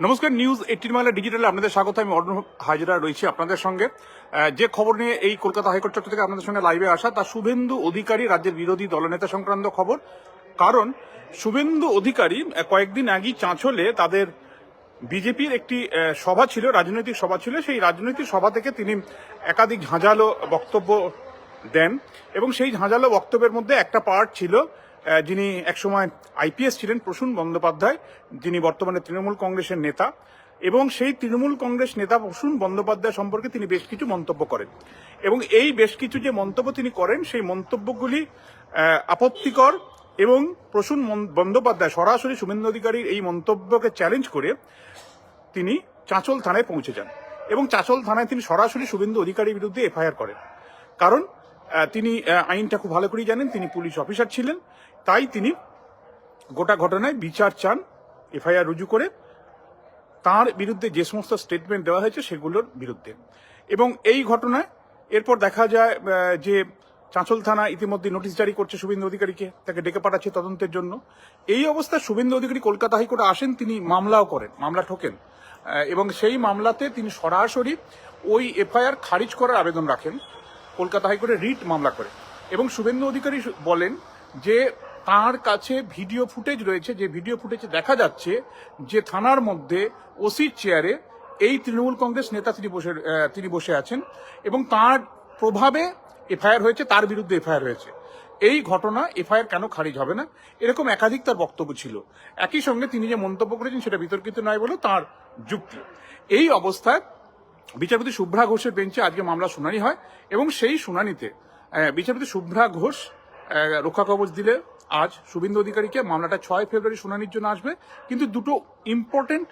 নমস্কার, নিউজ 18 বাংলা ডিজিটালে আপনাদের স্বাগত। আমি অর্ণব হাজরা রয়েছি আপনাদের সঙ্গে। যে খবর নিয়ে এই কলকাতা হাইকোর্ট চত্বর থেকে আপনাদের সঙ্গে লাইভে আসা, তা শুভেন্দু অধিকারী রাজ্যের বিরোধী দলনেতা সংক্রান্ত খবর। কারণ শুভেন্দু অধিকারী কয়েকদিন আগেই চাঁচলে তাদের বিজেপির একটি সভা ছিল, রাজনৈতিক সভা ছিল। সেই রাজনৈতিক সভা থেকে তিনি একাধিক ঝাঁঝালো বক্তব্য দেন এবং সেই ঝাঁঝালো বক্তব্যের মধ্যে একটা পার্ট ছিল, যিনি একসময় আইপিএস ছিলেন প্রসূন বন্দ্যোপাধ্যায়, যিনি বর্তমানে তৃণমূল কংগ্রেসের নেতা, এবং সেই তৃণমূল কংগ্রেস নেতা প্রসূন বন্দ্যোপাধ্যায় সম্পর্কে তিনি বেশ কিছু মন্তব্য করেন। এবং এই বেশ কিছু যে মন্তব্য তিনি করেন, সেই মন্তব্যগুলি আপত্তিকর এবং প্রসূন বন্দ্যোপাধ্যায় সরাসরি শুভেন্দু অধিকারীর এই মন্তব্যকে চ্যালেঞ্জ করে তিনি চাঁচল থানায় পৌঁছে যান এবং চাঁচল থানায় তিনি সরাসরি শুভেন্দু অধিকারীর বিরুদ্ধে এফআইআর করেন। কারণ তিনি আইনটা খুব ভালো করেই জানেন, তিনি পুলিশ অফিসার ছিলেন, তাই তিনি গোটা ঘটনায় বিচার চান, এফআইআর রুজু করে তার বিরুদ্ধে যে সমস্ত স্টেটমেন্ট দেওয়া হয়েছে সেগুলোর বিরুদ্ধে। এবং এই ঘটনায় এরপর দেখা যায় যে চাঁচল থানা ইতিমধ্যে নোটিশ জারি করছে শুভেন্দু অধিকারীকে, তাকে ডেকে পাঠাচ্ছে তদন্তের জন্য। এই অবস্থায় শুভেন্দু অধিকারী কলকাতা হাইকোর্টে আসেন, তিনি মামলাও করেন, মামলা ঠোকেন এবং সেই মামলাতে তিনি সরাসরি ওই এফআইআর খারিজ করার আবেদন রাখেন কলকাতা হাইকোর্টে, রিট মামলা করে। এবং শুভেন্দু অধিকারী বলেন যে তার কাছে ভিডিও ফুটেজ রয়েছে, যে ভিডিও ফুটেজে দেখা যাচ্ছে যে থানার মধ্যে ওসির চেয়ারে এই তৃণমূল কংগ্রেস নেতা তিনি বসে আছেন এবং তার প্রভাবে এফআইআর হয়েছে, তার বিরুদ্ধে এফআইআর হয়েছে। এই ঘটনা এফআইআর কেন খারিজ হবে না, এরকম একাধিক তার বক্তব্য ছিল। একই সঙ্গে তিনি যে মন্তব্য করেছেন সেটা বিতর্কিত নয় বলে তার যুক্তি। এই অবস্থায় বিচারপতি শুভ্রা ঘোষের বেঞ্চে আজকে মামলা শুনানি হয় এবং সেই শুনানিতে বিচারপতি শুভ্রা ঘোষ রক্ষা কবচ দিলে আজ শুভেন্দু অধিকারীকে মামলাটা 6 ফেব্রুয়ারি শুনানির জন্য আসবে। কিন্তু দুটো ইম্পর্টেন্ট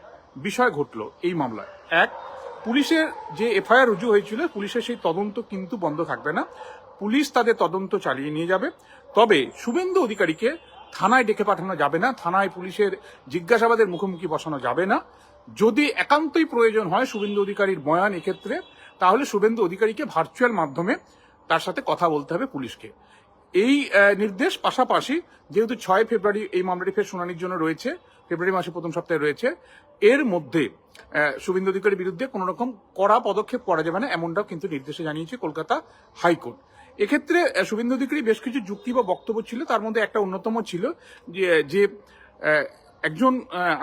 বিষয় ঘটলো এই মামলায়। এক, পুলিশের যে এফআইআর রুজু হয়েছিল, পুলিশের সেই তদন্ত কিন্তু বন্ধ থাকবে না, পুলিশ তাদের তদন্ত চালিয়ে নিয়ে যাবে। তবে শুভেন্দু অধিকারীকে থানায় ডেকে পাঠানো যাবে না, থানায় পুলিশের জিজ্ঞাসাবাদের মুখোমুখি বসানো যাবে না। যদি একান্তই প্রয়োজন হয় শুভেন্দু অধিকারীর বয়ান এক্ষেত্রে, তাহলে শুভেন্দু অধিকারীকে ভার্চুয়াল মাধ্যমে তার সাথে কথা বলতে হবে পুলিশকে। এই নির্দেশ পাশাপাশি যেহেতু 6 ফেব্রুয়ারি এই মামলাটি ফের শুনানির জন্য রয়েছে, ফেব্রুয়ারি মাসের প্রথম সপ্তাহে রয়েছে, এর মধ্যে শুভেন্দু অধিকারীর বিরুদ্ধে কোন রকম কড়া পদক্ষেপ করা যাবে না, এমনটাও কিন্তু নির্দেশে জানিয়েছে কলকাতা হাইকোর্ট। এক্ষেত্রে শুভেন্দু অধিকারী বেশ কিছু যুক্তি বা বক্তব্য ছিল, তার মধ্যে একটা অন্যতম ছিল যে একজন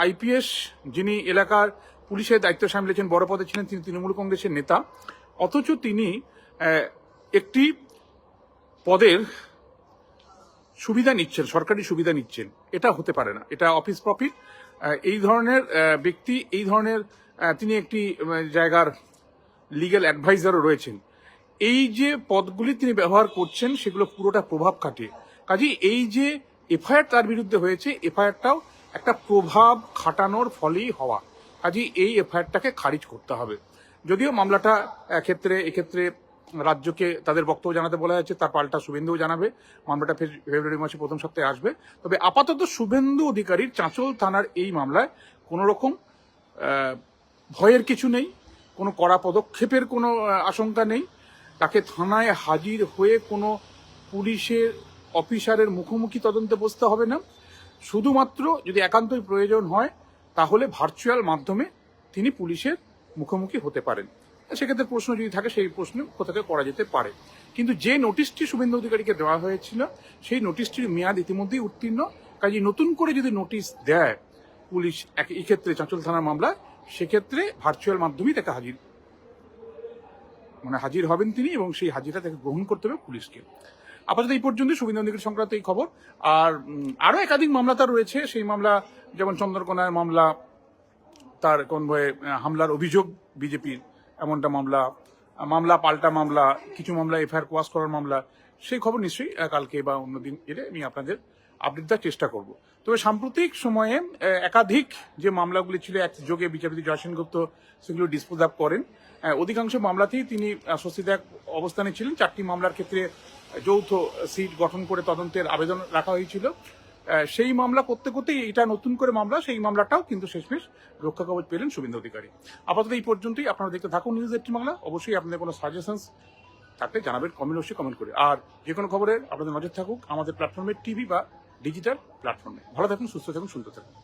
আইপিএস যিনি এলাকার পুলিশের দায়িত্ব সামলেছেন, বড় পদে ছিলেন, তিনি তৃণমূল কংগ্রেসের নেতা, অথচ তিনি একটি পদের সুবিধা নিচ্ছেন, সরকারি সুবিধা নিচ্ছেন। এটা হতে পারে না, এটা অফিস প্রফিট। এই ধরনের ব্যক্তি, এই ধরনের তিনি একটি জায়গার লিগ্যাল অ্যাডভাইজারও রয়েছেন। এই যে পদগুলি তিনি ব্যবহার করছেন সেগুলো পুরোটা প্রভাব খাটে। কাজেই এই যে এফআইআর তার বিরুদ্ধে হয়েছে, এফআইআরটাও একটা প্রভাব খাটানোর ফলেই হওয়া। কাজেই এই এফআইআরটাকে খারিজ করতে হবে। যদিও মামলাটা এক্ষেত্রে রাজ্যকে তাদের বক্তব্য জানাতে বলা হয়েছে, তার পাল্টা শুভেন্দুও জানাবে। মামলাটা ফেব্রুয়ারি মাসের প্রথম সপ্তাহে আসবে। তবে আপাতত শুভেন্দু অধিকারীর চাঁচল থানার এই মামলায় কোনো রকম ভয়ের কিছু নেই, কোনো কড়া পদক্ষেপের কোনো আশঙ্কা নেই। তাকে থানায় হাজির হয়ে কোনো পুলিশের অফিসারের মুখোমুখি তদন্তে বসতে হবে না। শুধুমাত্র যদি একান্তই প্রয়োজন হয় তাহলে ভার্চুয়াল মাধ্যমে তিনি পুলিশের মুখোমুখি হতে পারেন। সেক্ষেত্রে প্রশ্ন যদি থাকে সেই প্রশ্ন কোথাও করা যেতে পারে। কিন্তু যে নোটিশটি শুভেন্দু অধিকারীকে দেওয়া হয়েছিল সেই নোটিশটির মেয়াদ ইতিমধ্যেই উত্তীর্ণ। কাজে নতুন করে যদি নোটিশ দেয় পুলিশ এই ক্ষেত্রে চাঁচল থানার মামলায়, সেক্ষেত্রে ভার্চুয়াল মাধ্যমেই তাকে হাজির হবেন তিনি এবং সেই হাজিরা তাকে গ্রহণ করতে হবে পুলিশকে। আপাতত এই পর্যন্ত শুভেন্দু অধিকারী সংক্রান্ত এই খবর। আর আরো একাধিক মামলা তার রয়েছে। সেই মামলা যেমন চন্দ্রকোনার মামলা, তার কনভয়ে হামলার অভিযোগ বিজেপির, এমনটা মামলা পাল্টা মামলা, কিছু মামলা এফআইআর কোয়াশ করার মামলা। সেই খবর নিশ্চয়ই কালকে বা অন্যদিন এলে আমি আপনাদের আপডেট দেওয়ার চেষ্টা করব। তবে সাম্প্রতিক সময়ে একাধিক যে মামলাগুলি ছিল একযোগে বিচারপতি জয় সেনগুপ্ত সেগুলো ডিসপোজ আপ করেন। অধিকাংশ মামলাতেই তিনি স্বস্তিদায়ক অবস্থানে ছিলেন। 4টি মামলার ক্ষেত্রে যৌথ সিট গঠন করে তদন্তের আবেদন রাখা হয়েছিল। সেই মামলা করতে করতেই এটা নতুন করে মামলা, সেই মামলাটাও কিন্তু শেষমেশ রক্ষা কবচ পেলেন শুভেন্দু অধিকারী। আপাতত এই পর্যন্তই। আপনারা দেখতে থাকুন নিউজ 18 বাংলা। অবশ্যই আপনাদের কোনো সাজেশনস থাকলে জানাবেন কমেন্ট করে। আর যে কোনো খবরের আপনাদের নজর থাকুক আমাদের প্ল্যাটফর্মে, টিভি বা ডিজিটাল প্ল্যাটফর্মে। ভালো থাকুন, সুস্থ থাকুন, সুন্দর থাকুন।